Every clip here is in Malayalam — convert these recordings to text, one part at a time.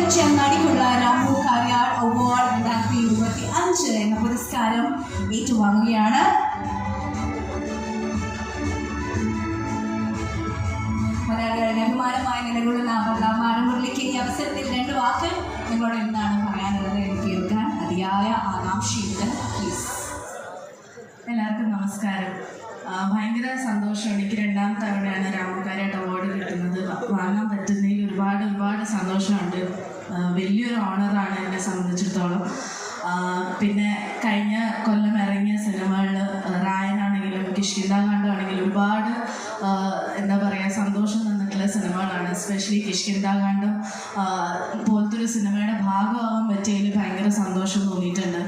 മികച്ച നടിക്കുള്ള രാമു കാര്യാൾ അവാർഡ് 2025 എന്ന പുരസ്കാരം ഏറ്റുവാങ്ങുകയാണ്. മലയാളികളുടെ അഭിമാനമായി നിലകൊള്ളുന്ന മാനമുരളിക്ക് ഈ അവസരത്തിൽ 2 വാക്ക് നിങ്ങളോട് എന്താണ് പറയാനുള്ളത് എന്ന് കേൾക്കാൻ അതിയായ ആകാംക്ഷയുണ്ട്. പ്ലീസ്. എല്ലാവർക്കും നമസ്കാരം. ഭയങ്കര സന്തോഷമാണ്. എനിക്ക് 2ാം തവണയാണ് രാമു കാര്യാൾ അവാർഡ് കിട്ടുന്നത്. വാങ്ങാൻ പറ്റുന്നതിൽ ഒരുപാട് സന്തോഷമുണ്ട്. വലിയൊരു ഓണറാണ് എന്നെ സംബന്ധിച്ചിടത്തോളം. പിന്നെ കഴിഞ്ഞ കൊല്ലം ഇറങ്ങിയ സിനിമകളിൽ റായനാണെങ്കിലും കിഷ്കിന്ധാകാന്ഡമാണെങ്കിലും ഒരുപാട് എന്താ പറയുക സന്തോഷം തന്നിട്ടുള്ള സിനിമകളാണ്. എസ്പെഷ്യലി കിഷ്കിന്ധാകാന്ഡം പോലത്തെ ഒരു സിനിമയുടെ ഭാഗമാകാൻ പറ്റിയതിൽ ഭയങ്കര സന്തോഷം തോന്നിയിട്ടുണ്ട്.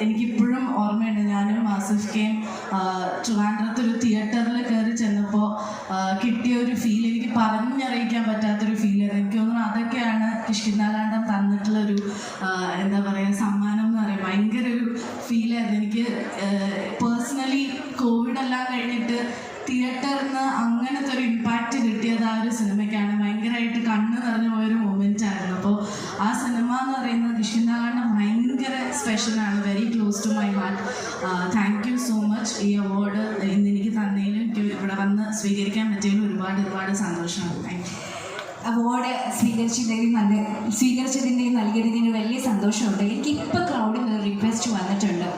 എനിക്കിപ്പോഴും ഓർമ്മയുണ്ട്, ഞാനും ആസിഫ്കയും ട്രിവാൻഡ്രത്തൊരു തിയേറ്ററിൽ കയറി ചെന്നപ്പോൾ കിട്ടിയ ഒരു ഫീൽ എനിക്ക് പറഞ്ഞറിയിക്കാൻ പറ്റാത്തൊരു ഫീലായിരുന്നു. എനിക്ക് തോന്നുന്നു അതൊക്കെയാണ് കിഷ്കിന്ധാകാന്ഡം തന്നിട്ടുള്ളൊരു എന്താ പറയുക സമ്മാനം എന്ന് പറയും. ഭയങ്കര ഒരു ഫീലായിരുന്നു എനിക്ക് പേഴ്സണലി. കോവിഡെല്ലാം കഴിഞ്ഞിട്ട് തിയേറ്ററിൽ നിന്ന് അങ്ങനത്തെ ഒരു ഇമ്പാക്റ്റ് കിട്ടിയത് ആ ഒരു സിനിമയ്ക്കാണ്. ഭയങ്കരമായിട്ട് കണ്ണ് നിറഞ്ഞു പോയൊരു മൊമെൻ്റ് ആയിരുന്നു. അപ്പോൾ ആ സിനിമ എന്ന് പറയുന്നത് കിഷ്കിന്ധാകാന്ഡം ഭയങ്കര സ്പെഷ്യലാണ്. Very close to my heart. Thank you so much. ഈ അവാർഡ് ഇന്ന് എനിക്ക് തന്നതിലും എനിക്ക് ഇവിടെ വന്ന് സ്വീകരിക്കാൻ പറ്റിയതിലും ഒരുപാട് സന്തോഷമാണ്. Thank you. അവാർഡ് സ്വീകരിച്ചതിൻ്റെയും നൽകിയതിന് വലിയ സന്തോഷമുണ്ട്. എനിക്കിപ്പോൾ ക്രൗഡിൽ നിന്ന് റിക്വസ്റ്റ് വന്നിട്ടുണ്ട്.